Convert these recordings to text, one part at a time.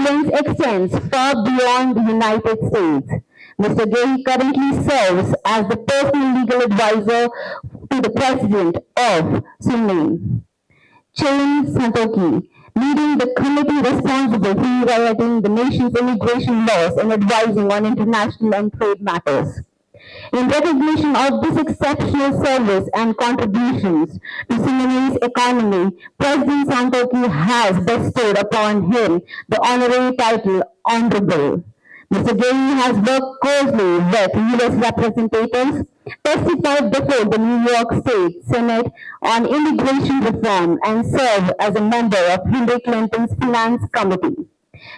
influence extends far beyond the United States. Mr. Gay currently serves as the personal legal advisor to the president of Suriname, Chain Santoki, leading the committee responsible for rewriting the nation's immigration laws and advising on international and trade matters. In recognition of this exceptional service and contributions to Sinhalese economy, President Santoki has bestowed upon him the honorary title Honorable. Mr. Gay has worked closely with U.S. representatives, testified before the New York State Senate on immigration reform, and served as a member of Hillary Clinton's Finance Committee.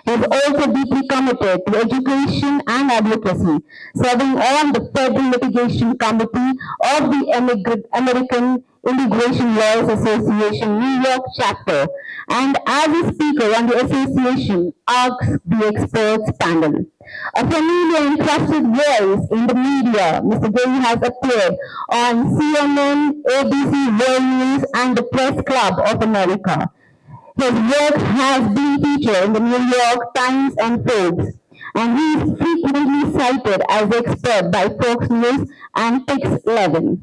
He is also deeply committed to education and advocacy, serving on the Federal Litigation Committee of the American Immigration Lawyers Association New York chapter, and as a speaker on the association Ask the Experts panel. A familiar and trusted voice in the media, Mr. Gay has appeared on CNN, ABC World News, and the Press Club of America. His work has been featured in the New York Times and Forbes, and he is frequently cited as expert by Fox News and Pix11.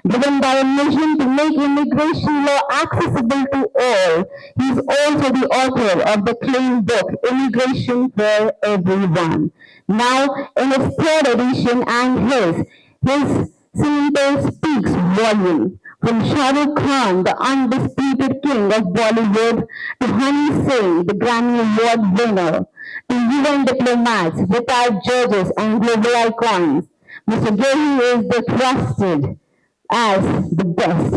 Driven by a mission to make immigration law accessible to all, he is also the author of the acclaimed book Immigration for Everyone, now in its third edition, and his symbol speaks volume. From Shah Rukh Khan, the undisputed king of Bollywood, to Honey Singh, the Grammy Award winner, to UN diplomats, retired judges, and global icons, Mr. Gay is the trusted as the best.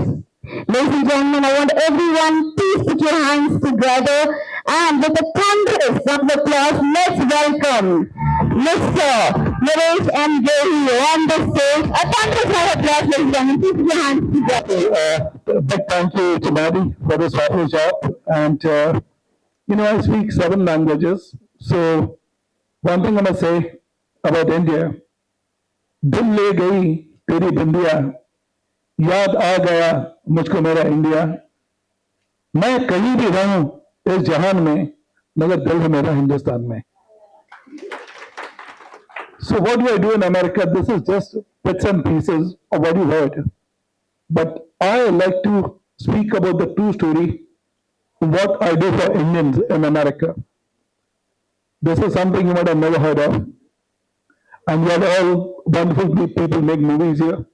Ladies and gentlemen, I want everyone, please put your hands together and with a thunderous round of applause, let's welcome Mr. Naresh M. Gay on the stage. A thunderous round of applause, ladies and gentlemen. Please put your hands together. Big thank you to Maddie for this fabulous job. And, I speak 7 languages. So, one thing I must say about India, दिल ले गई तेरी बिंदिया, याद आ गया मुझको मेरा India, मैं कहीं भी रहूं इस जहान में, मगर दिल है मेरा हिंदुस्तान में. So what do I do in America? This is just bits and pieces of what you heard. But I like to speak about the true story, what I do for Indians in America. This is something you might have never heard of. And we are all wonderful people make movies here.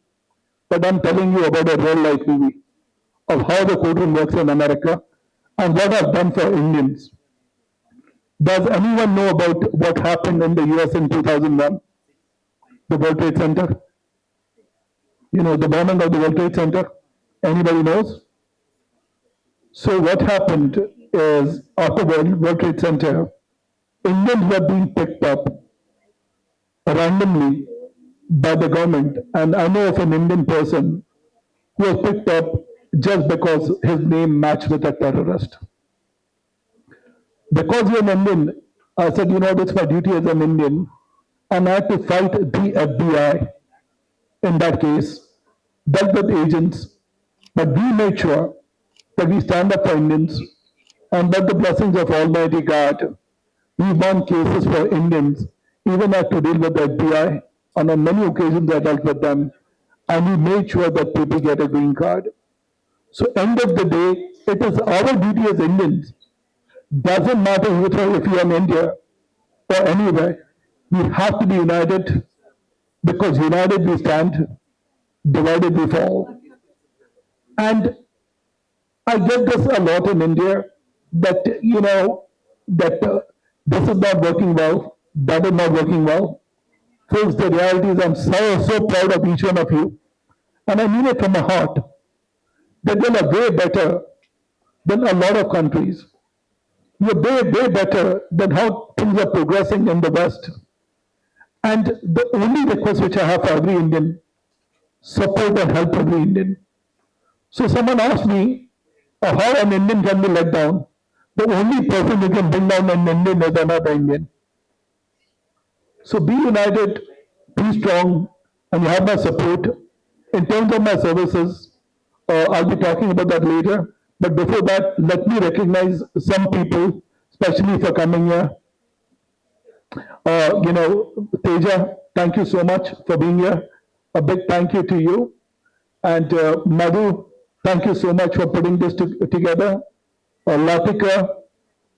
But I'm telling you about a real life movie of how the courtroom works in America and what I've done for Indians. Does anyone know about what happened in the US in 2001? The World Trade Center? The bombing of the World Trade Center? Anybody knows? So what happened is after World Trade Center, Indians were being picked up randomly by the government. And I know of an Indian person who was picked up just because his name matched with a terrorist. Because you're an Indian, I said, that's my duty as an Indian. And I had to fight the FBI in that case, dealt with agents, but we made sure that we stand up for Indians and that the blessings of Almighty God, we won cases for Indians, even had to deal with the FBI, and on many occasions I dealt with them, and we made sure that people get a green card. So end of the day, it is our duty as Indians. Doesn't matter if you're in India or anywhere, we have to be united, because united we stand, divided we fall. And I get this a lot in India, that, that this is not working well, that is not working well. Folks, the reality is I'm so proud of each one of you, and I mean it from my heart, that you are way better than a lot of countries. You're way better than how things are progressing in the West. And the only request which I have for every Indian, support and help every Indian. So someone asked me how an Indian can be let down. The only person who can bring down an Indian is another Indian. So be united, be strong, and you have my support. In terms of my services, I'll be talking about that later. But before that, let me recognize some people, especially for coming here. Teja, thank you so much for being here. A big thank you to you. And Madhu, thank you so much for putting this together. Latika,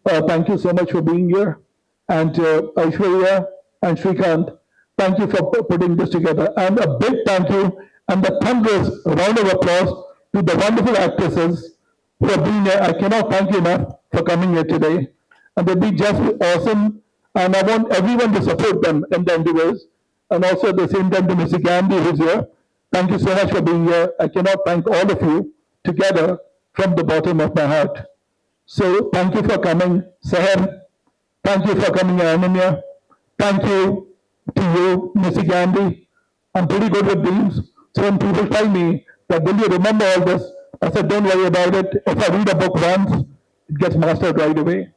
thank you so much for being here. And Aishwarya and Shrikant, thank you for putting this together. And a big thank you and the thunderous round of applause to the wonderful actresses for being here. I cannot thank you enough for coming here today. And they've been just awesome. And I want everyone to support them in their endeavors. And also at the same time to Mr. Gandhi who's here. Thank you so much for being here. I cannot thank all of you together from the bottom of my heart. So thank you for coming, Sahar. Thank you for coming, Ananya. Thank you to you, Missy Gandhi. I'm pretty good with names. So when people tell me that, will you remember all this? I said, don't worry about it. If I read a book once, it gets mastered right away.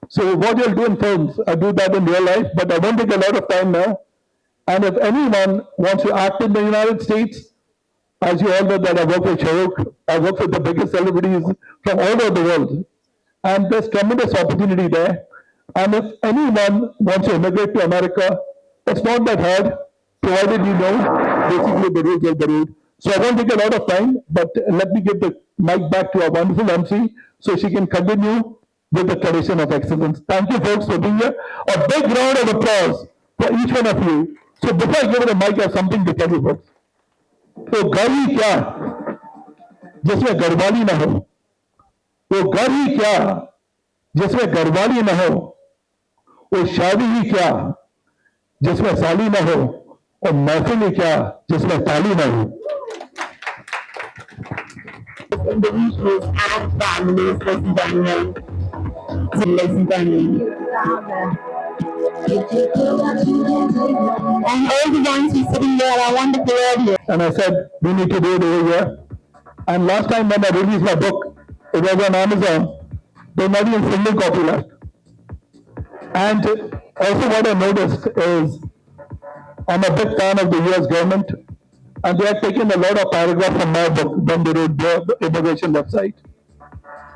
So what you'll do in films, I do that in real life, but I won't take a lot of time now. And if anyone wants to act in the United States, as you all know that I work with Shahrukh, I work with the biggest celebrities from all over the world. And there's tremendous opportunity there. And if anyone wants to immigrate to America, it's not that hard, provided you know basically the rules of the road. So I won't take a lot of time, but let me give the mic back to our wonderful MC so she can continue with the tradition of excellence. Thank you folks for being here. A big round of applause for each one of you. So before I give it the mic, I have something to tell you folks. तो घर ही क्या जिसमें घरवाली ना हो, वो घर ही क्या जिसमें घरवाली ना हो, वो शादी ही क्या जिसमें साली ना हो, और महफिल ही क्या जिसमें ताली ना हो. Individuals and families, listen to me. And all the ones who sitting there are wonderful audience. And I said, we need to do it over here. And last time when I released my book, it was on Amazon. There's not even a single copy left. And also what I noticed is I'm a big fan of the US government, and they have taken a lot of paragraphs from my book when they wrote the immigration website.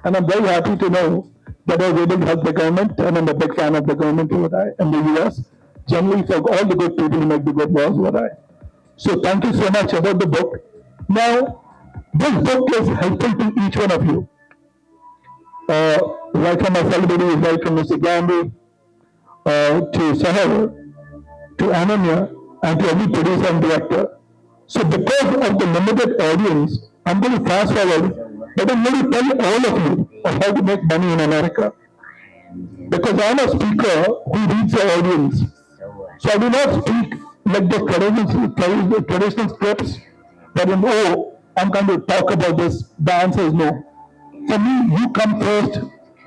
And I'm very happy to know that I was able to help the government, and I'm a big fan of the government over there in the US. Generally, for all the good people who make the good laws over there. So thank you so much about the book. Now, this book is helpful to each one of you. Right from my celebrities, right from Mr. Gandhi, to Sahar, to Ananya, and to every producer and director. So because of the limited audience, I'm going to fast forward, but I'm going to tell all of you of how to make money in America. Because I'm a speaker who reads the audience. So I do not speak like the traditional scripts that, I'm going to talk about this. The answer is no. For me, you come first.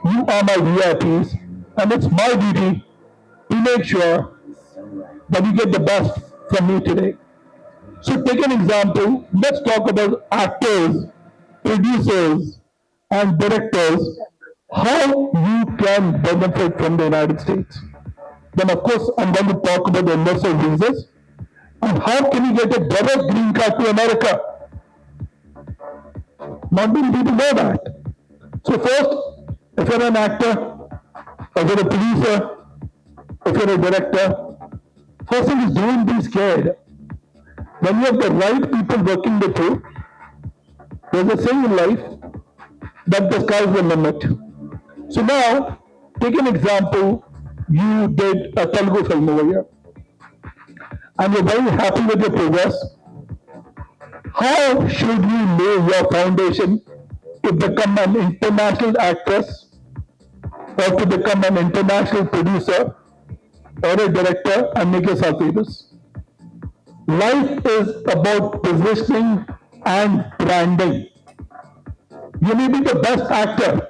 You are my VIPs. And it's my duty to make sure that you get the best from me today. So take an example. Let's talk about actors, producers, and directors, how you can benefit from the United States. Then of course, I'm going to talk about the universal visas and how can you get a better green card to America. Not many people know that. So first, if you're an actor, if you're a producer, if you're a director, first thing is don't be scared. When you have the right people working with you, there's a saying in life that the sky is the limit. So now, take an example, you did a Telugu film over here, and you're very happy with your progress. How should you lay your foundation to become an international actress, or to become an international producer, or a director, and make yourself famous? Life is about positioning and branding. You may be the best actor,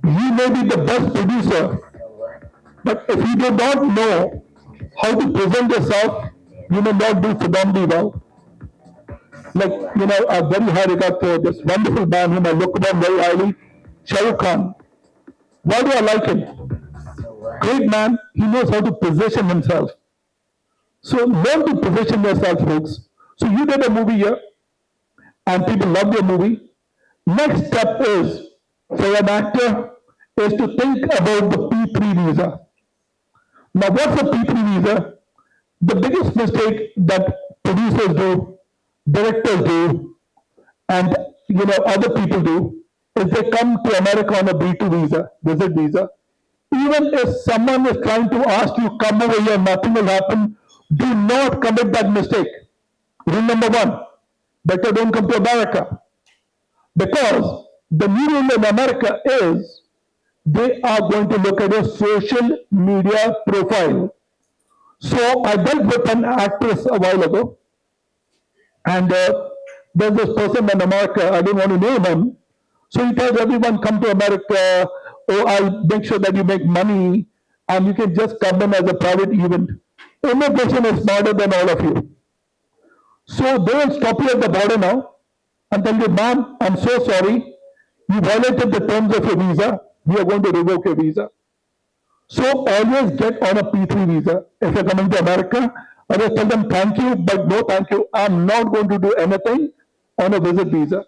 you may be the best producer, but if you do not know how to present yourself, you may not do phenomenally well. Like, a very high regard for this wonderful man whom I look upon very highly, Shahrukh Khan. Why do I like him? Great man, he knows how to position himself. So learn to position yourself, folks. So you did a movie here, and people love your movie. Next step is, for an actor, is to think about the P3 visa. Now, what's a P3 visa? The biggest mistake that producers do, directors do, and other people do is they come to America on a B2 visa, visit visa. Even if someone is trying to ask you come over here, nothing will happen. Do not commit that mistake. Rule number one: better don't come to America, because the new rule in America is they are going to look at your social media profile. So I dealt with an actress a while ago, and there's this person in America, I don't want to name him. So he tells everyone, come to America, oh, I'll make sure that you make money, and you can just come in as a private event. Immigration is smarter than all of you. So they will stop you at the border now and tell you, ma'am, I'm so sorry, you violated the terms of your visa, we are going to revoke your visa. So always get on a P3 visa. If you're coming to America, always tell them thank you, but no thank you. I'm not going to do anything on a visit visa.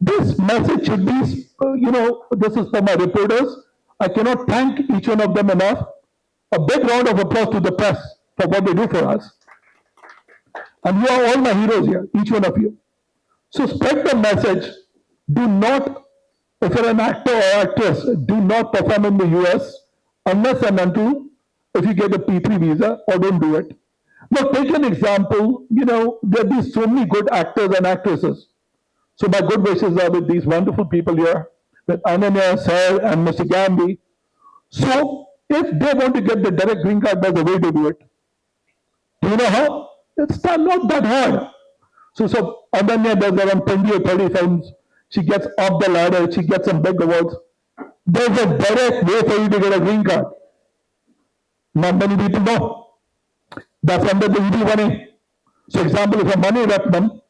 This message should be, this is for my reporters. I cannot thank each one of them enough. A big round of applause to the press for what they do for us. And you are all my heroes here, each one of you. So spread the message. Do not, if you're an actor or actress, do not perform in the US unless and until if you get a P3 visa, or don't do it. Now take an example, there be so many good actors and actresses. So my good wishes are with these wonderful people here, with Ananya, Sir, and Mr. Gambi. So if they want to get the direct green card, there's a way to do it. Do you know how? It's not that hard. So Ananya does around 20 or 30 films. She gets up the ladder. She gets some big awards. There's a direct way for you to get a green card. Not many people know. That's under the EB-1A. So example, if a Mani Ratnam,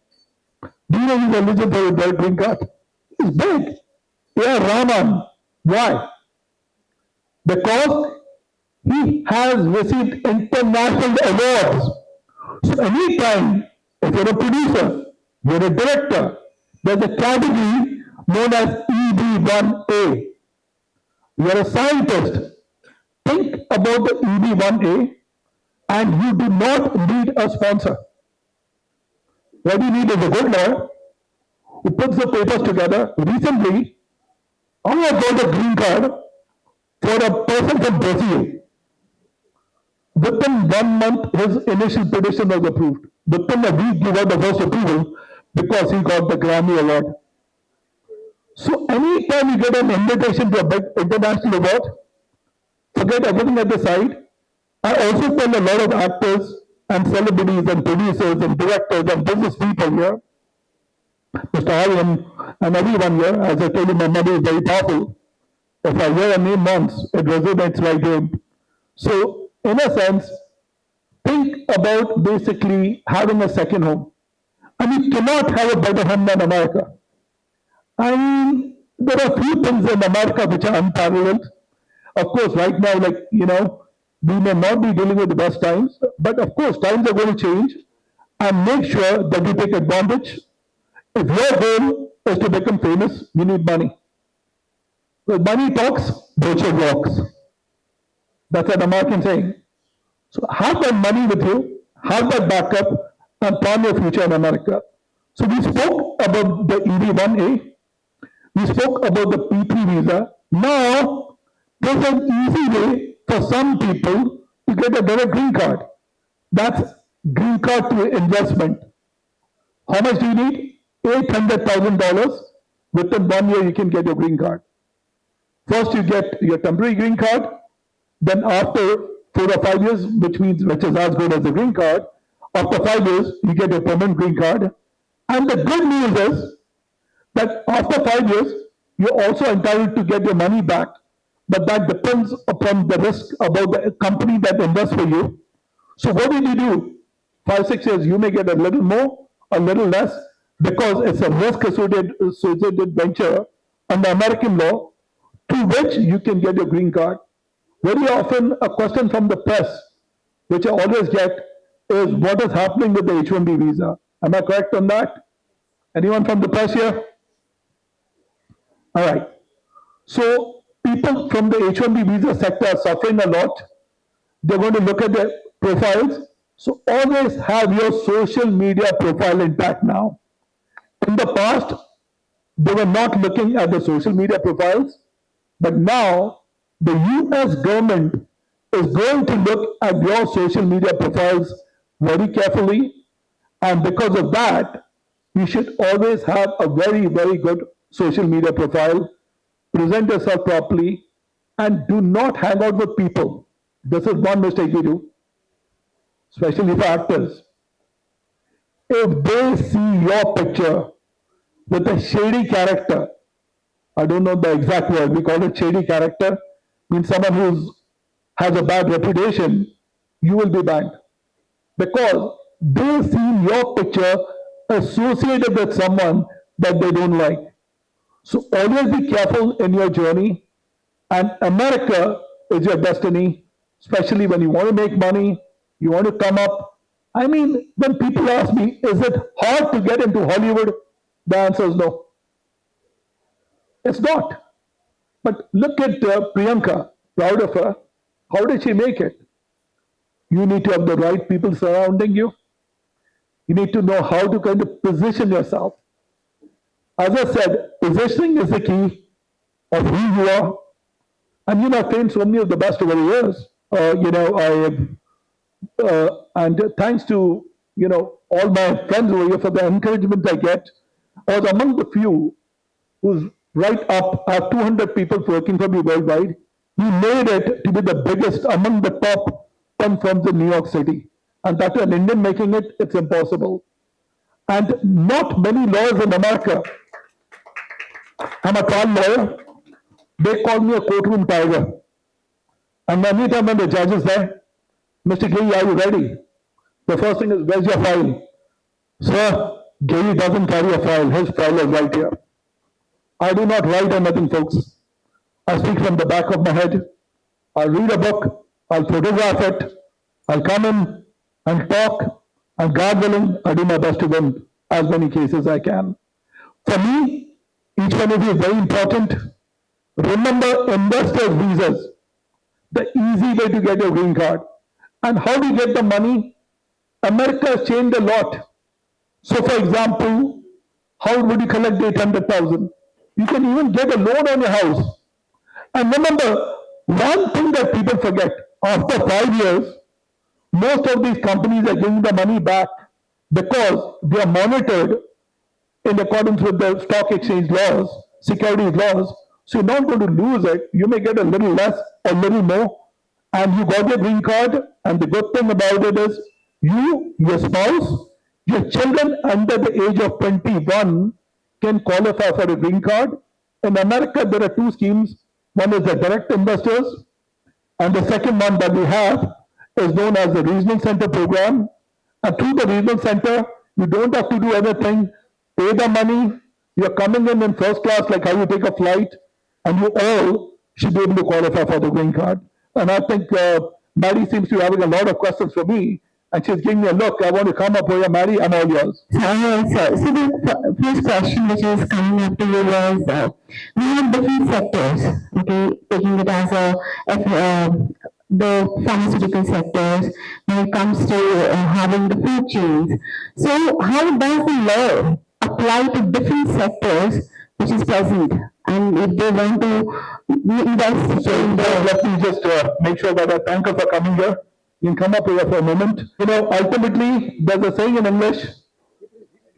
do you know he's eligible for a direct green card? He's big. Yeah, Raman. Why? Because he has received international awards. So anytime, if you're a producer, you're a director, there's a category known as EB-1A. You're a scientist. Think about the EB-1A, and you do not need a sponsor. What you need is a good lawyer who puts the papers together. Recently, I got a green card for a person from Brazil. Within 1 month, his initial petition was approved. Within a week, he got the first approval because he got the Grammy Award. So anytime you get an invitation to a big international award, forget everything at the side. I also tell a lot of actors and celebrities and producers and directors and business people here, Mr. Aryan and everyone here, as I told you, my money is very powerful. If I hear a name once, it resonates right here. So, in a sense, think about basically having a second home. And you cannot have a better home than America. I mean, there are few things in America which are unparalleled. Of course, right now, we may not be dealing with the best times, but of course, times are going to change. And make sure that you take advantage. If your goal is to become famous, you need money. Because money talks, virtue walks. That's an American saying. So have that money with you, have that backup, and plan your future in America. So we spoke about the EB-1A, we spoke about the P3 visa. Now, there's an easy way for some people to get a direct green card. That's green card to investment. How much do you need? $800,000. Within 1 year, you can get your green card. First, you get your temporary green card. Then after 4 or 5 years, which is as good as a green card, after 5 years, you get your permanent green card. And the good news is that after 5 years, you're also entitled to get your money back. But that depends upon the risk about the company that invests for you. So what did you do? 5, 6 years, you may get a little more, a little less, because it's a risk associated venture under American law, to which you can get your green card. Very often, a question from the press, which I always get, is what is happening with the H-1B visa? Am I correct on that? Anyone from the press here? All right. So people from the H-1B visa sector are suffering a lot. they're going to look at their profiles. So always have your social media profile intact now. In the past, they were not looking at the social media profiles, but now the US government is going to look at your social media profiles very carefully. And because of that, you should always have a very, very good social media profile. Present yourself properly and do not hang out with people. This is one mistake you do, especially for actors. If they see your picture with a shady character, I don't know the exact word, we call it shady character, means someone who has a bad reputation, you will be banned. Because they see your picture associated with someone that they don't like. So always be careful in your journey. And America is your destiny, especially when you want to make money, you want to come up. I mean, when people ask me, is it hard to get into Hollywood? The answer is no. It's not. But look at Priyanka, proud of her. How did she make it? You need to have the right people surrounding you. You need to know how to kind of position yourself. As I said, positioning is the key of who you are. And I've trained so many of the best over the years. And thanks to all my friends over here for the encouragement I get. I was among the few who's right up. I have 200 people working for me worldwide. We made it to be the biggest among the top 10 firms in New York City. And that an Indian making it, it's impossible. And not many lawyers in America. I'm a trial lawyer. They call me a courtroom tiger. And anytime when the judge is there, Mr. Giri, are you ready? The first thing is, where's your file? Sir, Giri doesn't carry a file. His file is right here. I do not write anything, folks. I speak from the back of my head. I'll read a book. I'll photograph it. I'll come in and talk. And God willing, I do my best to win as many cases as I can. For me, each one of you is very important. Remember investors' visas, the easy way to get your green card. And how do you get the money? America has changed a lot. So, for example, how would you collect 800,000? You can even get a loan on your house. And remember, one thing that people forget, after 5 years, most of these companies are giving the money back because they are monitored in accordance with the stock exchange laws, securities laws. So you're not going to lose it. You may get a little less, a little more, and you got your green card. And the good thing about it is you, your spouse, your children under the age of 21 can qualify for a green card. In America, there are two schemes. One is the direct investors, and the second one that we have is known as the Regional Center Program. And through the Regional Center, you don't have to do anything. Pay the money. You're coming in first class, like how you take a flight, and you all should be able to qualify for the green card. And I think Maddie seems to be having a lot of questions for me, and she's giving me a look. I want to come up here, Maddie. I'm all yours. So the first question which is coming up to you was, we have different sectors, okay, taking it as the pharmaceutical sectors when it comes to having the food chains. So how does the law apply to different sectors which is present? And if they want to invest So let me just make sure that I thank her for coming here. You can come up here for a moment. Ultimately, there's a saying in English,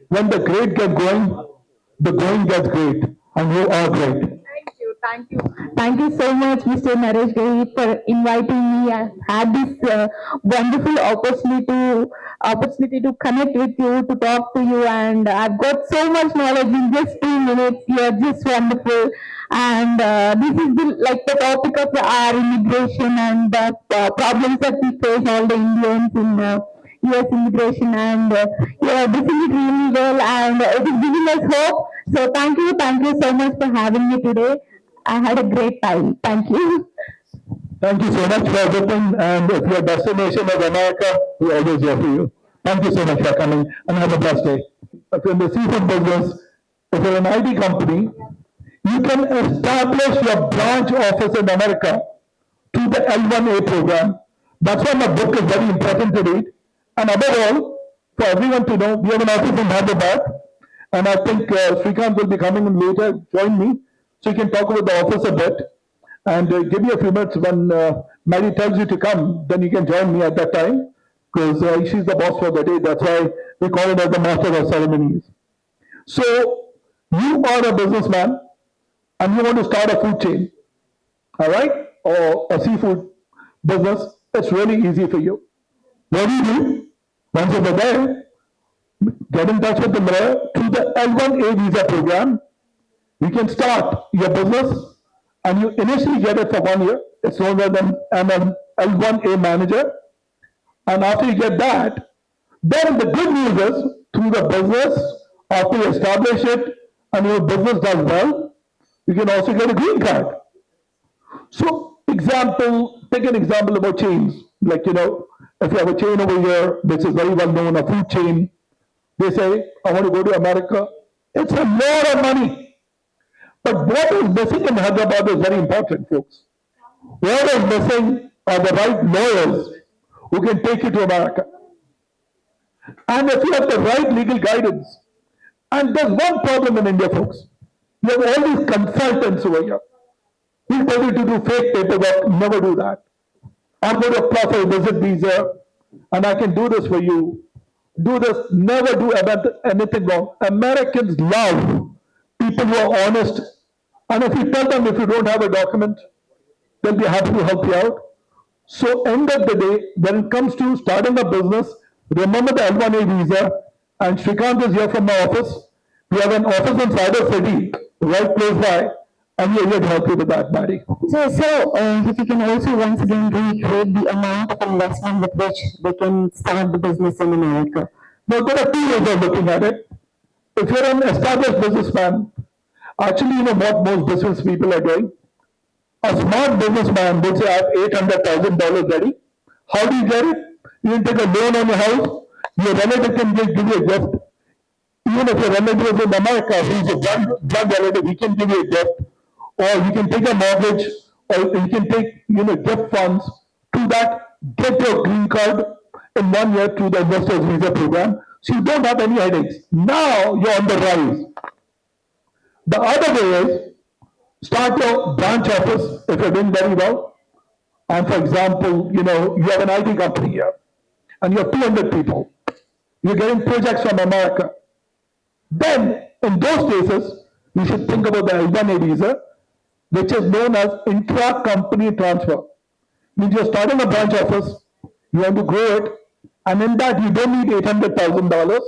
when the great get going, the going gets great. And you are great. Thank you. Thank you so much, Mr. Naresh Gai, for inviting me. I had this wonderful opportunity to connect with you, to talk to you, and I've got so much knowledge in just 2 minutes. You're just wonderful. And this is the topic of our immigration and the problems that we face, all the Indians in US immigration, and you're doing it really well, and it is giving us hope. So thank you so much for having me today. I had a great time. Thank you. Thank you so much for visiting. And if your destination is America, we're always here for you. Thank you so much for coming, and have a blessed day. If you're in the seafood business, if you're an IT company, you can establish your branch office in America through the L1A program. That's why my book is very important to read. And above all, for everyone to know, we have an office in Hyderabad. And I think Srikanth will be coming in later, join me, so you can talk about the office a bit. And give me a few minutes when Mary tells you to come, then you can join me at that time, because she's the boss for the day. That's why we call it as the master of ceremonies. So you are a businessman and you want to start a food chain, all right, or a seafood business. It's really easy for you. What do? Once over there, get in touch with the mayor through the L1A visa program. You can start your business and you initially get it for 1 year. It's known as an L1A manager. And after you get that, then the good news is through the business, after you establish it and your business does well, you can also get a green card. So, take an example about chains. Like, if you have a chain over here, which is very well known, a food chain, they say, I want to go to America. It's a lot of money. But what is missing in Hyderabad is very important, folks. What is missing are the right lawyers who can take you to America. And if you have the right legal guidance, and there's one problem in India, folks. You have all these consultants over here. Who tell you to do fake paperwork, never do that. I'm going to apply for a visit visa, and I can do this for you. Do this, never do anything wrong. Americans love people who are honest. And if you tell them if you don't have a document, they'll be happy to help you out. So, end of the day, when it comes to starting a business, remember the L1A visa. And Srikanth is here from my office. We have an office in Cyber City, right close by, and we're here to help you with that, Maddie. If you can also once again reiterate the amount of investment with which they can start the business in America. Now, there are 2 ways of looking at it. If you're an established businessman, actually, you know what most business people are doing? A smart businessman would say, I have $800,000 ready. How do you get it? You can take a loan on your house. Your relative can give you a gift. Even if your relative is in America, he's a drug relative, he can give you a gift. Or you can take a mortgage, or you can take, gift funds to that, get your green card in 1 year through the investors visa program. So you don't have any headaches. Now you're on the rise. The other way is start your branch office if you're doing very well. And for example, you have an IT company here and you have 200 people. You're getting projects from America. Then, in those cases, you should think about the L1A visa, which is known as intra-company transfer. Means you're starting a branch office, you want to grow it, and in that you don't need $800,000.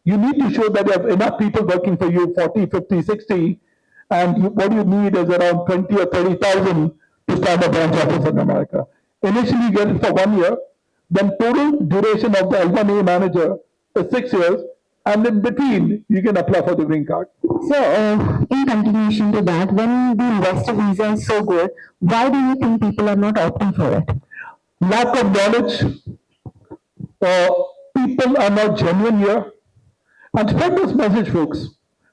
You need to show that you have enough people working for you, 40, 50, 60, and what you need is around 20 or 30,000 to start a branch office in America. Initially, you get it for 1 year, then total duration of the L1A manager is 6 years, and in between, you can apply for the green card. In continuation to that, when the investor visa is so good, why do you think people are not opting for it? Lack of knowledge. People are not genuine here. And spread this message, folks.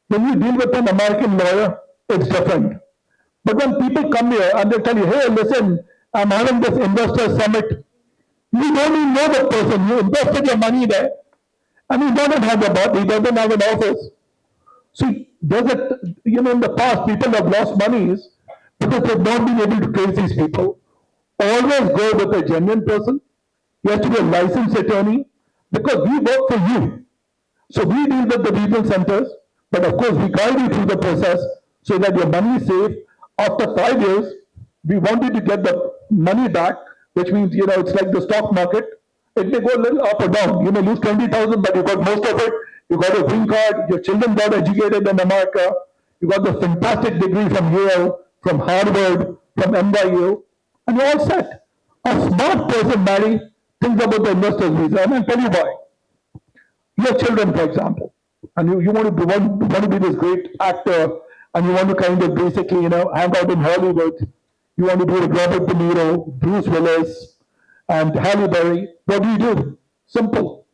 When you deal with an American lawyer, it's different. But when people come here and they tell you, hey, listen, I'm having this investor summit, you don't even know the person. You invested your money there. And he doesn't have a body, he doesn't have an office. So in the past, people have lost monies because they've not been able to trace these people. Always go with a genuine person. He has to be a licensed attorney because we work for you. So we deal with the regional centers, but of course we guide you through the process so that your money is safe. After 5 years, we want you to get the money back, which means, it's like the stock market. It may go a little up or down. You may lose 20,000, but you got most of it. You got a green card. Your children got educated in America. You got the fantastic degree from Yale, from Harvard, from NYU, and you're all set. A smart person, Mary, thinks about the investor's visa, and I'll tell you why. Your children, for example, and you want to be this great actor, and you want to kind of basically, hang out in Hollywood. You want to be with Robert De Niro, Bruce Willis, and Halle Berry. What do? Simple.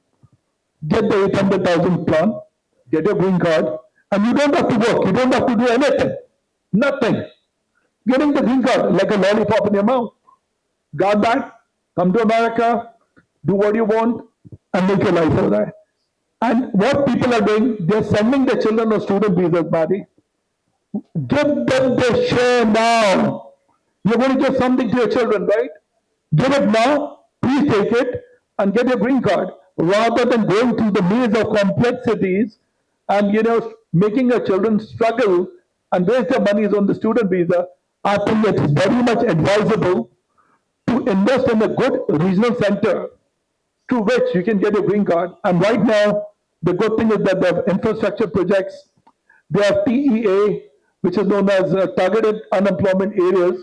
Get the 800,000 plan, get your green card, and you don't have to work. You don't have to do anything. Nothing. Getting the green card like a lollipop in your mouth. Got that? Come to America, do what you want, and make your life over there. And what people are doing, they're sending their children on student visas, buddy. Give them the share now. You're going to give something to your children, right? Give it now, please take it and get your green card rather than going through the maze of complexities and making your children struggle and waste their monies on the student visa. I think it's very much advisable to invest in a good regional center through which you can get a green card. And right now, the good thing is that they have infrastructure projects, they have TEA, which is known as targeted unemployment areas,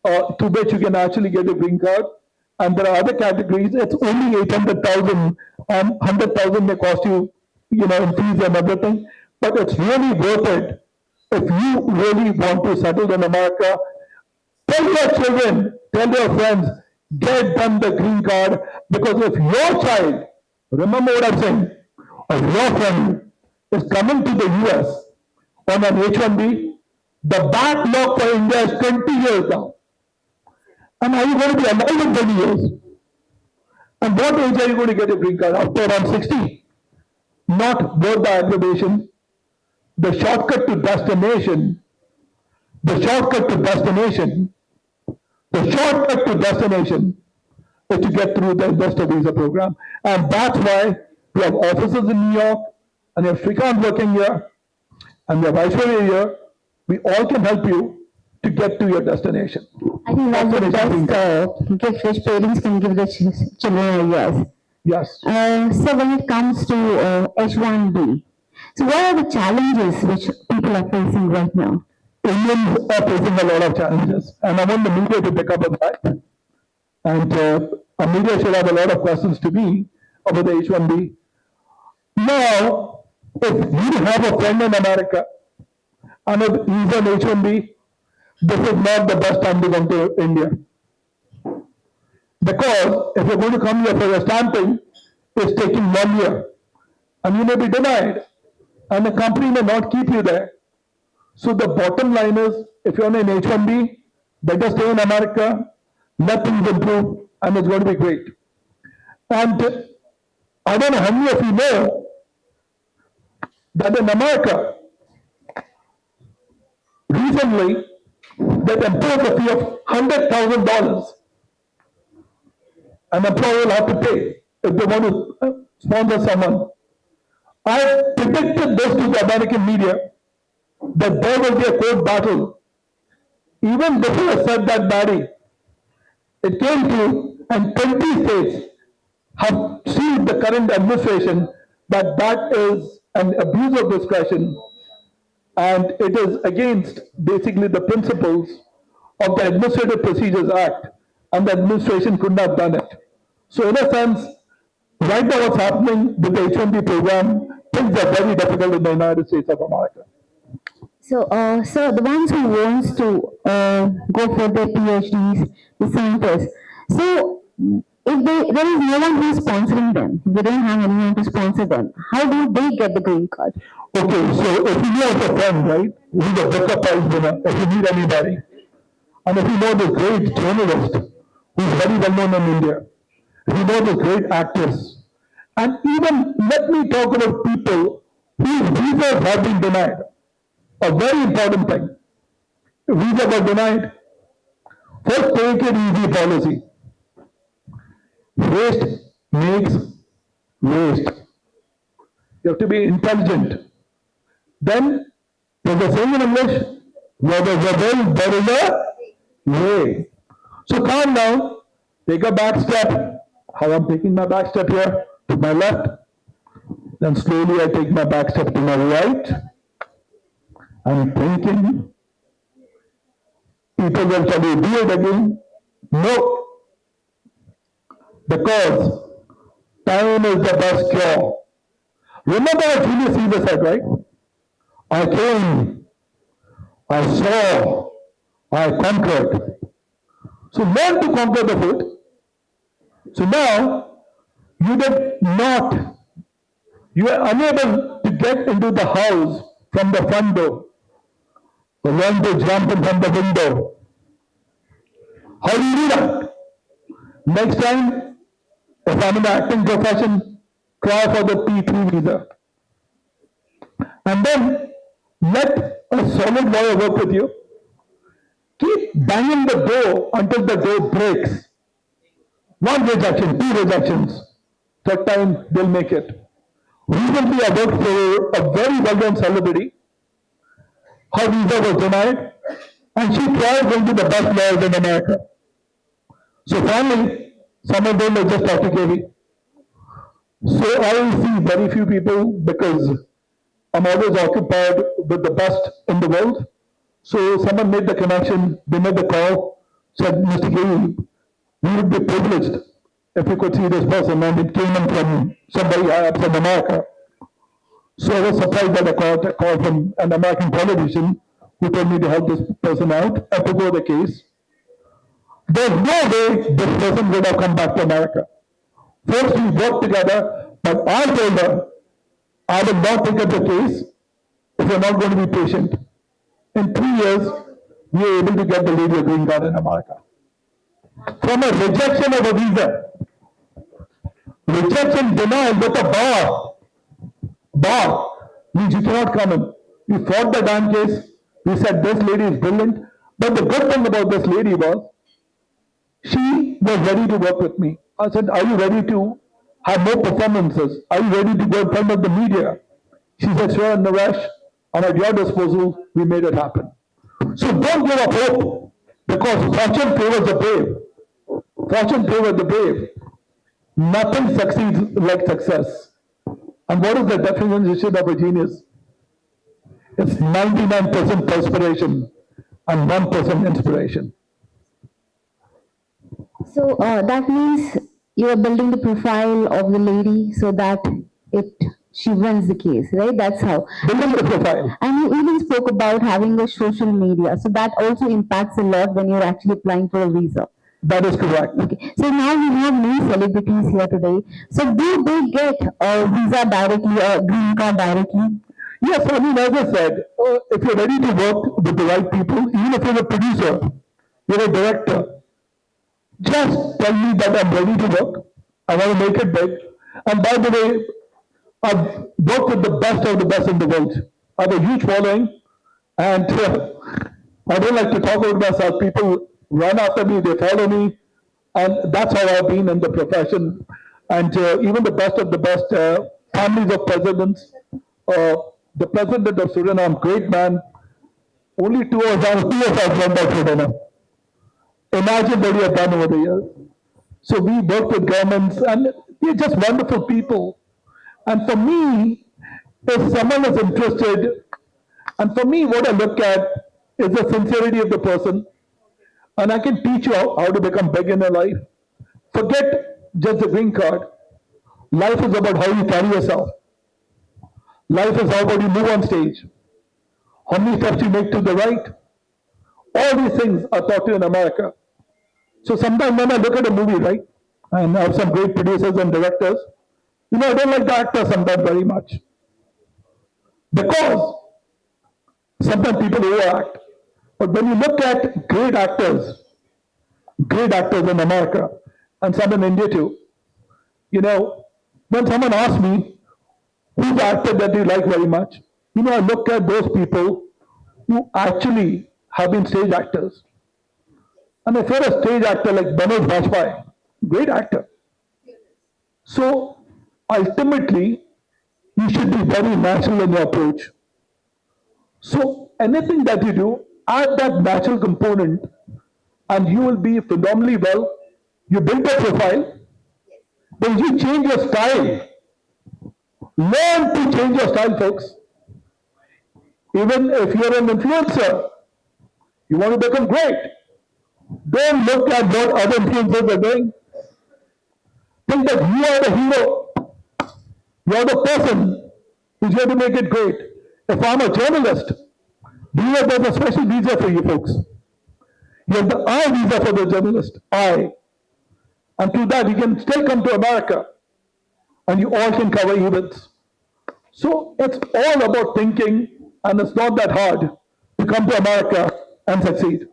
to which you can actually get a green card. And there are other categories. It's only 800,000, and 100,000 may cost you, in fees and everything. But it's really worth it if you really want to settle in America. Tell your children, tell your friends, get them the green card, because if your child, remember what I'm saying, if your friend is coming to the US on an H1B, the backlog for India is 20 years now. And are you going to be alive in 20 years? And what age are you going to get a green card? After around 60? Not worth the aggravation. The shortcut to destination, the shortcut to destination The shortcut to destination is to get through the investor visa program. And that's why we have offices in New York, and we have Srikant working here, and we have Aishwarya here. We all can help you to get to your destination. I think that's the best gift which parents can give their children, yes. Yes. So when it comes to H1B, so what are the challenges which people are facing right now? Indians are facing a lot of challenges, and I want the media to pick up on that. And a media should have a lot of questions to me about the H1B. Now, if you have a friend in America and if he's on H1B, this is not the best time to come to India. Because if you're going to come here for your stamping, it's taking 1 year. And you may be denied. And the company may not keep you there. So the bottom line is, if you're on an H1B, better stay in America, let things improve, and it's going to be great. And I don't know how many of you know that in America, recently, they imposed a fee of $100,000 an employer will have to pay if they want to sponsor someone. I predicted this to the American media, that there will be a court battle. Even before I said that, Barry, it came to, and 20 states have sued the current administration that that is an abuse of discretion and it is against basically the principles of the Administrative Procedures Act, and the administration could not have done it. So in a sense, right now what's happening with the H-1B program, things are very difficult in the United States of America. So, the ones who wants to go for their PhDs, the scientists, so if there is no one who is sponsoring them, they don't have anyone to sponsor them, how do they get the green card? Okay, so if you know a friend, right, who's a Booker Prize winner, if you meet anybody, and if you know the great journalist who's very well known in India, if you know the great actress, and even let me talk about people whose visas have been denied. A very important thing. Visa was denied. First, take it easy policy. Waste makes waste. You have to be intelligent. Then, there's a saying in English, where there's a will, there is a way. So calm down, take a back step. How I'm taking my back step here, to my left. Then slowly I take my back step to my right. I'm thinking, people will tell you, do it again. No. Because time is the best cure. Remember what Julius Caesar said, right? I came, I saw, I conquered. So learn to conquer the food. So now, you did not, you are unable to get into the house from the front door. You learn to jump in from the window. How do you do that? Next time, if I'm in the acting profession, try for the P3 visa. And then let a solid lawyer work with you. Keep banging the door until the door breaks. One rejection, two rejections. Third time, they'll make it. Recently, I worked for a very well-known celebrity. Her visa was denied, and she tried going to the best lawyers in America. So finally, someone told her just talk to KV. So I see very few people because I'm always occupied with the best in the world. So someone made the connection, they made the call, said, Mr. KV, we would be privileged if we could see this person, and it came in from somebody from America. So I was surprised that I got a call from an American politician who told me to help this person out. I took over the case. There's no way this person would have come back to America. First, we worked together, but I told her, I will not take up the case if you're not going to be patient. In 3 years, we were able to get the lady a green card in America. From a rejection of a visa, rejection, denial with a bar means you cannot come in. We fought the damn case. We said this lady is brilliant. But the good thing about this lady was she was ready to work with me. I said, are you ready to have more performances? Are you ready to go in front of the media? She said, sure, Naresh, and at your disposal, we made it happen. So don't give up hope because fortune favors the brave. Fortune favors the brave. Nothing succeeds like success. And what is the definition of a genius? It's 99% perspiration and 1% inspiration. So that means you are building the profile of the lady so that it she wins the case, right? That's how. Building the profile. And you even spoke about having a social media, so that also impacts a lot when you're actually applying for a visa. That is correct. Okay. So now we have many celebrities here today. So do they get a visa directly or green card directly? Yes, I mean, as I said, if you're ready to work with the right people, even if you're a producer, you're a director, just tell me that I'm ready to work. I want to make it big. And by the way, I've worked with the best of the best in the world. I have a huge following, and I don't like to talk about myself. People run after me, they follow me, and that's how I've been in the profession. And even the best of the best families of presidents, the president of Suriname, great man, only 2 hours I've gone back for dinner. Imagine what we have done over the years. So we work with governments, and they're just wonderful people. And for me, if someone is interested, and for me, what I look at is the sincerity of the person, and I can teach you how to become big in your life. Forget just the green card. Life is about how you carry yourself. Life is how about you move on stage. How many steps you make to the right. All these things are taught you in America. So sometimes when I look at a movie, right, and I have some great producers and directors, I don't like the actors sometimes very much. Because sometimes people overact. But when you look at great actors in America, and some in India too, when someone asks me, who's the actor that you like very much? I look at those people who actually have been stage actors. And if you're a stage actor like Manoj Bajpayee, great actor. So ultimately, you should be very natural in your approach. So anything that you do, add that natural component, and you will be phenomenally well. You build a profile, then you change your style. Learn to change your style, folks. Even if you're an influencer, you want to become great. Don't look at what other influencers are doing. Think that you are the hero. You are the person who's going to make it great. If I'm a journalist, do you know there's a special visa for you folks? You have the I visa for the journalist. I. And through that, you can still come to America and you all can cover events. So it's all about thinking, and it's not that hard to come to America and succeed.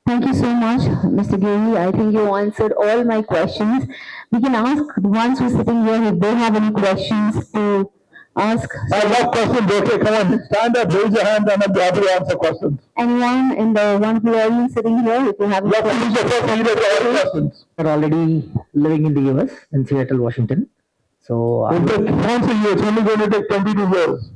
Thank you so much, Mr. Giri. I think you answered all my questions. We can ask the ones who are sitting here if they have any questions to ask. I love questions. Okay, come on, stand up, raise your hand, and I'll be happy to answer questions. Anyone in the wonderful audience sitting here, if you have any You have to use your first leader to ask questions. Are already living in the US in Seattle, Washington. So If they sponsor you, it's only going to take 22 years.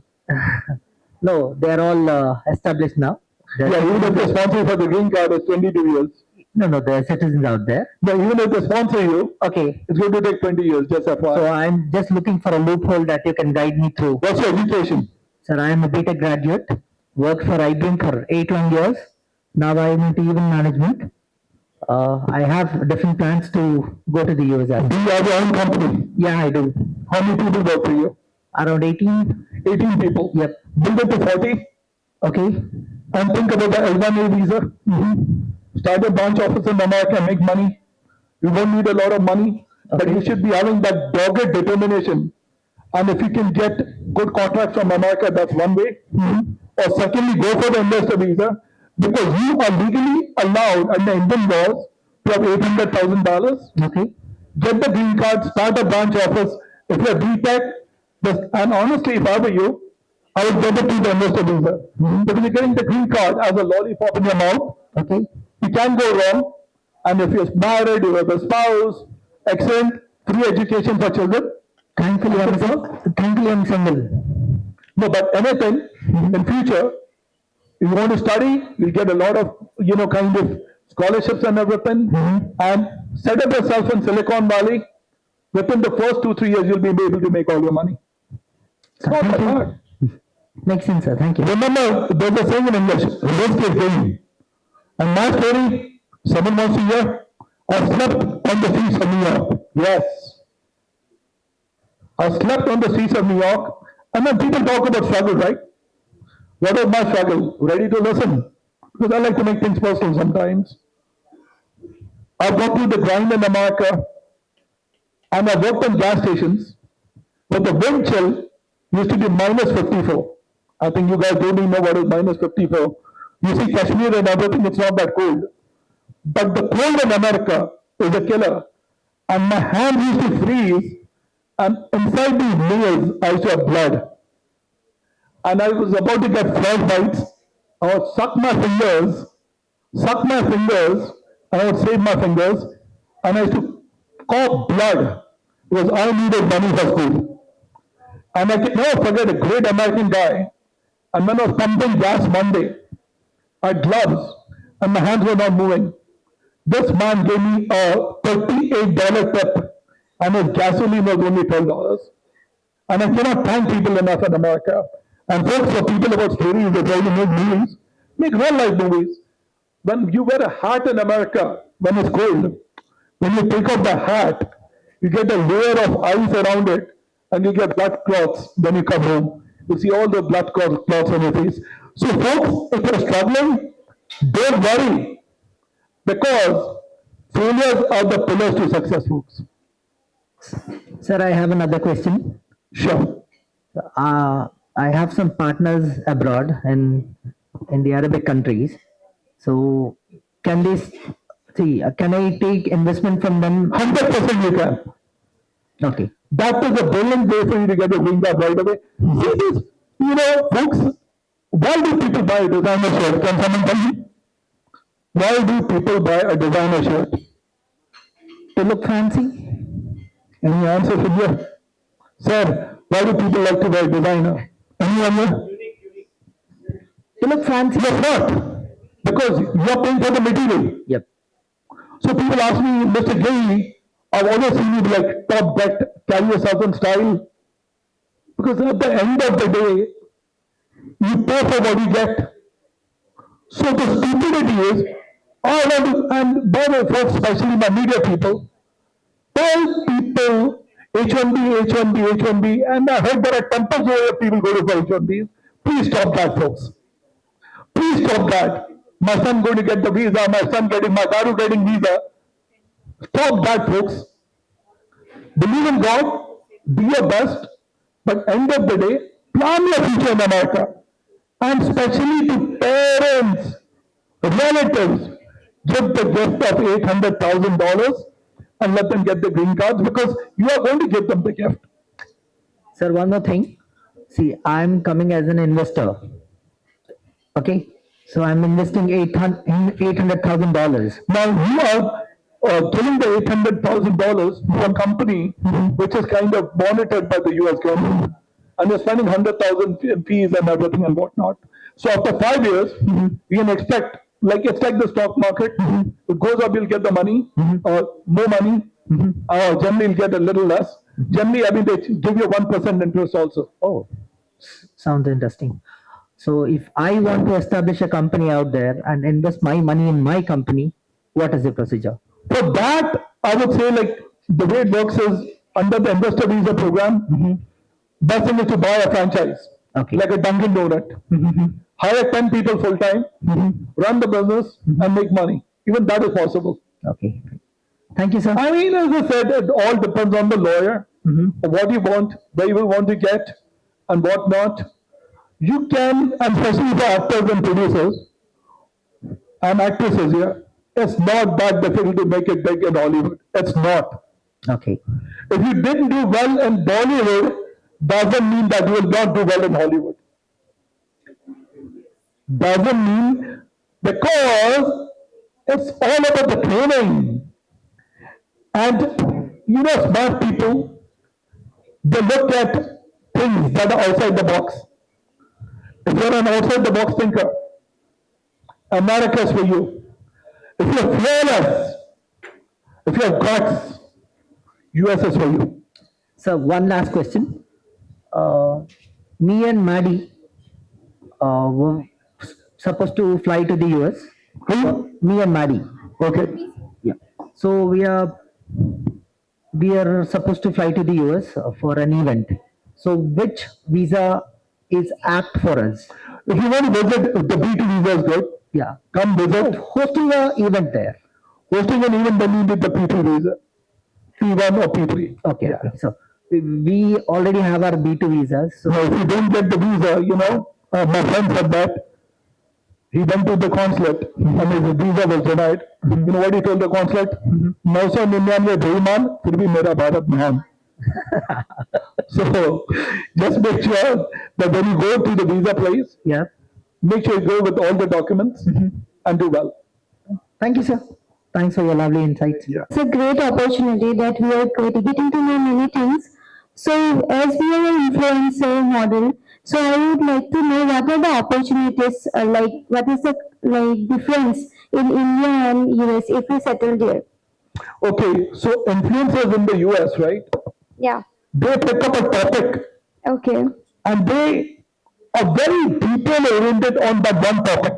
no, they are all established now. Yeah, even if they sponsor you for the green card, it's 22 years. No, there are citizens out there. But even if they sponsor you, Okay, it's going to take 20 years, just FYI. so I'm just looking for a loophole that you can guide me through. What's your education? Sir, I am a BTech graduate, worked for IBM for 8 long years. Now I am into event management. I have different plans to go to the US. Do you have your own company? Yeah, I do. How many people work for you? Around 18. 18 people. Yep. Build it to 40 Okay. and think about the L1A visa. Start a branch office in America and make money. You won't need a lot of money, but you should be having that dogged determination. And if you can get good contracts from America, that's one way. Or secondly, go for the investor visa because you are legally allowed under Indian laws to have $800,000. Okay. Get the green card, start a branch office. If you're BTech, and honestly, if I were you, I would get it to the investor visa. Because you're getting the green card as a lollipop in your mouth. Okay. You can't go wrong. And if you're married, you have a spouse, excellent, free education for children. Thankfully, I'm single. No, but anything in future, if you want to study, you'll get a lot of, kind of scholarships and everything. And set up yourself in Silicon Valley. Within the first 2-3 years, you'll be able to make all your money. It's not that hard. Makes sense, sir. Thank you. Remember, there's a saying in English, risk is gain. And my story, someone wants to hear, I slept on the streets of New York. Yes. I slept on the streets of New York. And then people talk about struggle, right? What was my struggle? Ready to listen? Because I like to make things personal sometimes. I've gone through the grind in America, and I worked on gas stations, but the wind chill used to be minus 54. I think you guys don't even know what is minus 54. You see Kashmir and everything, it's not that cold. But the cold in America is a killer. And my hands used to freeze, and inside these nails, I used to have blood. And I was about to get frostbites. I would suck my fingers, and I would save my fingers, and I used to cough blood because I needed money for school. And I can never forget a great American guy. And when I was pumping gas Monday, I had gloves, and my hands were not moving. This man gave me a $38 tip, and his gasoline was only $12. And I cannot thank people enough in America. And folks, for people about stories, they try to make movies, make real life movies. When you wear a hat in America, when it's cold, when you take off the hat, you get a layer of ice around it, and you get blood clots when you come home. You see all the blood clots on your face. So folks, if you're struggling, don't worry, because failures are the pillars to success, folks. Sir, I have another question. Sure. I have some partners abroad in the Arabic countries. So can they see? Can I take investment from them? 100% you can. Okay. That is a brilliant way for you to get a green card right away. See this, folks, why do people buy a designer shirt? Can someone tell me? Why do people buy a designer shirt? To look fancy? Any answer from you? Sir, why do people like to buy designer? Anyone here? To look fancy? Yes, not. Because you're paying for the material. Yep. So people ask me, Mr. Gay, I've always seen you be like top deck, carry yourself in style. Because at the end of the day, you pay for what you get. So the stupidity is, I want to, and by the way, folks, especially my media people, tell people H1B, H1B, H1B, and I heard there are temples where people go to for H1Bs. Please stop that, folks. Please stop that. My son going to get the visa, my son getting, my daughter getting visa. Stop that, folks. Believe in God, do your best, but end of the day, plan your future in America. And especially to parents, relatives, give the gift of $800,000 and let them get the green cards because you are going to give them the gift. Sir, one more thing. See, I'm coming as an investor. Okay. So I'm investing $800,000. Now you are giving the $800,000 to a company which is kind of monitored by the US government, and you're spending 100,000 in fees and everything and whatnot. So after 5 years, we can expect, like it's like the stock market. It goes up, you'll get the money, or more money. Generally, you'll get a little less. Generally, I mean, they give you 1% interest also. Oh, sounds interesting. So if I want to establish a company out there and invest my money in my company, what is the procedure? For that, I would say like the way it works is under the investor visa program, best thing is to buy a franchise, Okay. like a Dunkin' Donut. Hire 10 people full time, run the business, and make money. Even that is possible. Okay. Thank you, sir. I mean, as I said, it all depends on the lawyer, what you want, where you want to get, and what not. You can, and especially for actors and producers and actresses here, it's not that difficult to make it big in Hollywood. It's not. Okay. If you didn't do well in Bollywood, doesn't mean that you will not do well in Hollywood. Doesn't mean because it's all about the training. And you know, smart people, they look at things that are outside the box. If you're an outside the box thinker, America's for you. If you're fearless, if you have guts, US is for you. So one last question. Me and Maddie were supposed to fly to the US. Who? Me and Maddie. Okay. Yeah. So we are supposed to fly to the US for an event. So which visa is apt for us? If you want to visit, the B2 visa is good. Yeah. Come visit. Hosting a event there. Hosting an event, then you need the P2 visa. P1 or P3. Okay. Okay. So we already have our B2 visas. So Now, if you don't get the visa, my friend said that. He went to the consulate and his visa was denied. You know what he told the consulate? 999 बेईमान फिर भी मेरा भारत महान. So just make sure that when you go to the visa place, yeah. make sure you go with all the documents and do well. Thank you, sir. Thanks for your lovely insights. Yeah. It's a great opportunity that we are getting to know many things. So as we are an influencer model, so I would like to know what are the opportunities, what is the difference in India and US if we settle there? Okay, so influencers in the US, right? Yeah. They pick up a topic Okay. and they are very detail oriented on that one topic.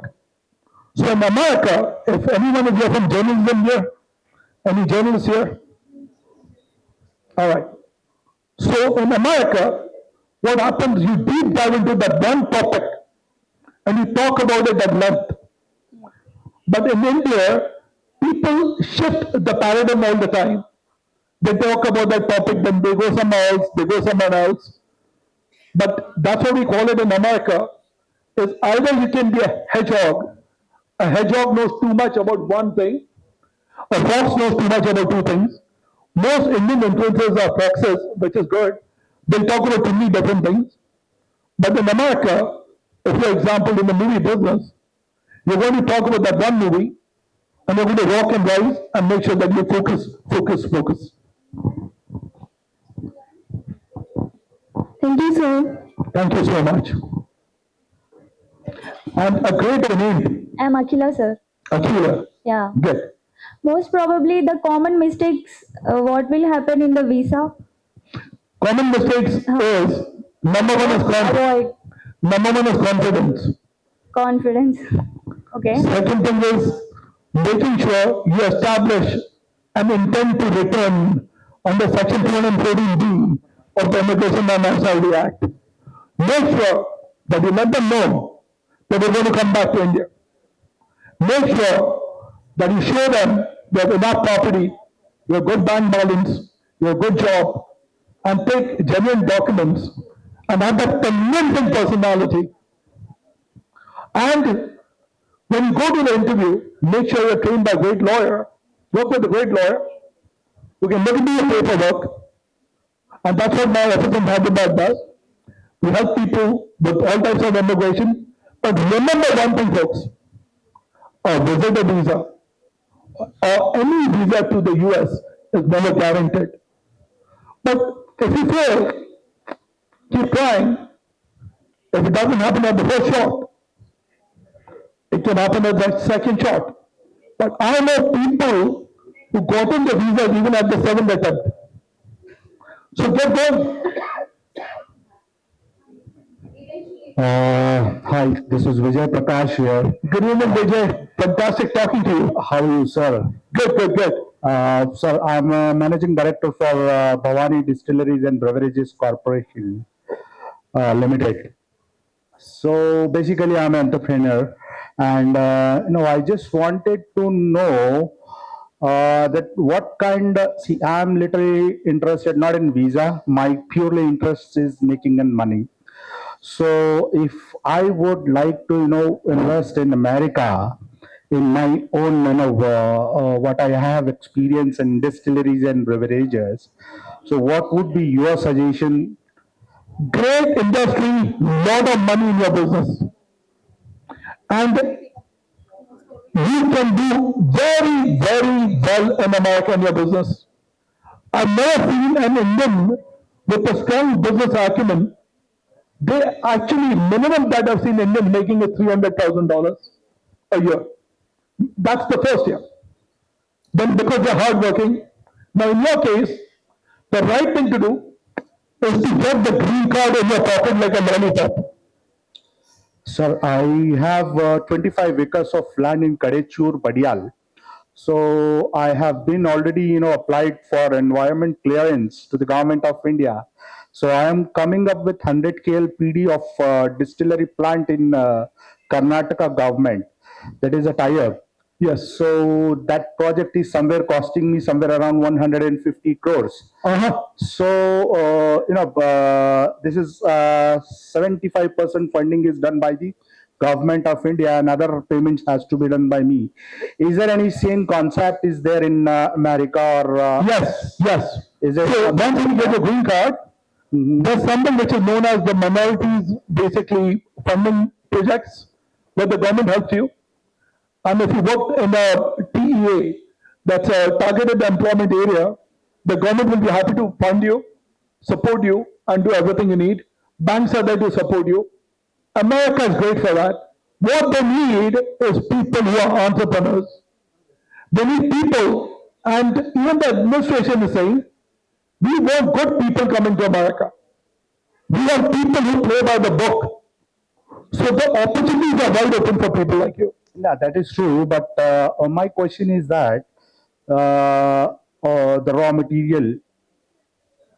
So in America, if anyone is here from journalism here, any journalists here? All right. So in America, what happens, you deep dive into that one topic and you talk about it at length. But in India, people shift the paradigm all the time. They talk about that topic, then they go somewhere else, they go somewhere else. But that's what we call it in America, is either you can be a hedgehog. A hedgehog knows too much about one thing. A fox knows too much about two things. Most Indian influencers are foxes, which is good. They'll talk about too many different things. But in America, if for example in the movie business, you're going to talk about that one movie, and you're going to rock and rise and make sure that you focus. Thank you, sir. Thank you so much. And a great name, I'm Akila, sir. Akira. Yeah. Good. Most probably the common mistakes, what will happen in the visa? Common mistakes is number one is Avoid confidence. confidence. Okay. Second thing is making sure you establish an intent to return under Section 214B of the Immigration and Nationality Act. Make sure that you let them know that you're going to come back to India. Make sure that you show them you have enough property, you have good bank balance, you have a good job, and take genuine documents and have that convincing personality. And When you go to the interview, make sure you're trained by a great lawyer, work with a great lawyer who can look into your paperwork, and that's what my office in Hyderabad does. We help people with all types of immigration. But remember one thing, folks, a visitor visa or any visa to the US is never guaranteed. But if you fail, keep trying. If it doesn't happen at the first shot, it can happen at the second shot. But I know people who got in the visa even at the seventh attempt. So get going. Hi, this is Vijay Prakash here. Good evening, Vijay. Fantastic talking to you. How are you, sir? Good, good, good. Sir, I'm a managing director for Bhavani Distilleries and Beverages Corporation Limited. So basically, I'm an entrepreneur, and I just wanted to know that what kind. See, I'm literally interested not in visa. My purely interest is making money. So if I would like to, invest in America, in my own, what I have experience in distilleries and beverages. So what would be your suggestion? Great industry, lot of money in your business. And you can do very, very well in America in your business. I've never seen an Indian with a strong business acumen. They actually, minimum that I've seen Indians making is $300,000 a year. That's the first year. Then because they're hardworking. Now in your case, the right thing to do is to get the green card in your pocket like a lollipop. Sir, I have 25 acres of land in Kadechur, Badial. So I have been already, applied for environment clearance to the government of India. So I am coming up with 100 KLPD of distillery plant in Karnataka government. That is a tie-up. Yes. So that project is somewhere costing me somewhere around 150 crores. Uh-huh. So, this is 75% funding is done by the government of India, and other payments has to be done by me. Is there any same concept is there in America or? Yes, yes. Is there? So once you get a green card, there's something which is known as the minorities, basically funding projects, where the government helps you. And if you work in a TEA, that's a targeted employment area, the government will be happy to fund you, support you, and do everything you need. Banks are there to support you. America is great for that. What they need is people who are entrepreneurs. They need people, and even the administration is saying, we want good people coming to America. We want people who play by the book. So the opportunities are wide open for people like you. Yeah, that is true. But my question is that the raw material,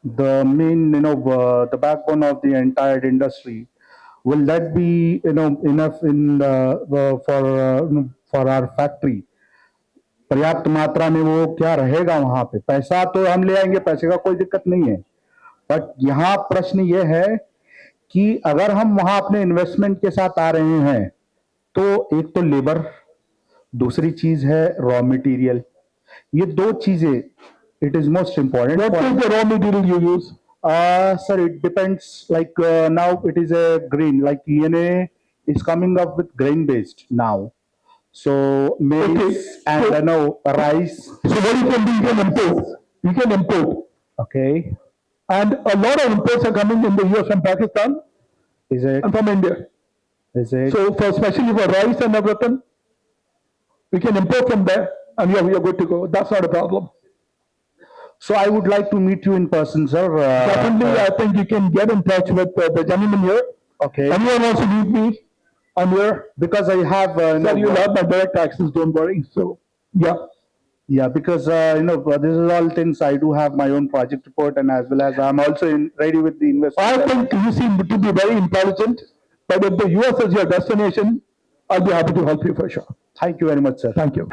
the main, the backbone of the entire industry, will that be, enough in for our factory? पर्याप्त मात्रा में वो क्या रहेगा वहां पे? पैसा तो हम ले आएंगे, पैसे का कोई दिक्कत नहीं है, बट यहाँ प्रश्न ये है कि अगर हम वहां अपने इन्वेस्टमेंट के साथ आ रहे हैं, तो एक तो लेबर, दूसरी चीज है रॉ मटेरियल. ये दो चीजें, it is most important. What is the raw material you use? Sir, it depends. Like now, it is a grain. Like ENA is coming up with grain based now. So maize Okay. and So- no rice. So what you can do, you can import. You can import. Okay, And a lot of imports are coming in the US from Pakistan is it? and from India. Is it? So for especially for rice and everything, we can import from there and you're good to go. That's not a problem. So I would like to meet you in person, sir. Definitely, I think you can get in touch with the gentleman here. Okay. Anyone wants to meet me, I'm here. Because I have. Sir, you'll have my direct access, don't worry. So, yeah. Yeah, because this is all things. I do have my own project report, and as well as I'm also ready with the investment. I think you seem to be very intelligent, but if the US is your destination, I'll be happy to help you for sure. Thank you very much, sir. Thank you.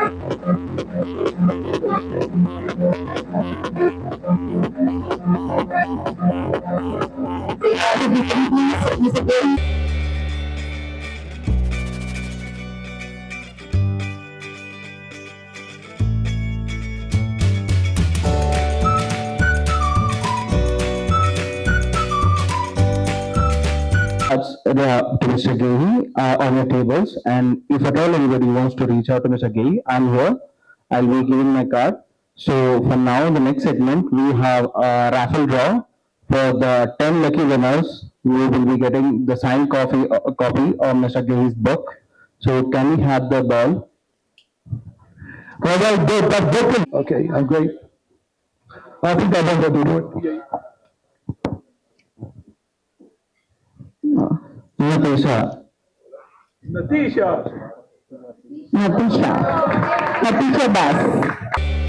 cards to Mr. Gehi on your tables, and if at all anybody wants to reach out to Mr. Gehi, I'm here. I'll be giving my card. So for now, in the next segment, we have a raffle draw for the 10 lucky winners. We will be getting the signed copy of Mr. Gehi's book. So can we have the ball? Okay, I'm great. I think I know what to do. Natasha. Natisha. Natisha. Natisha Das.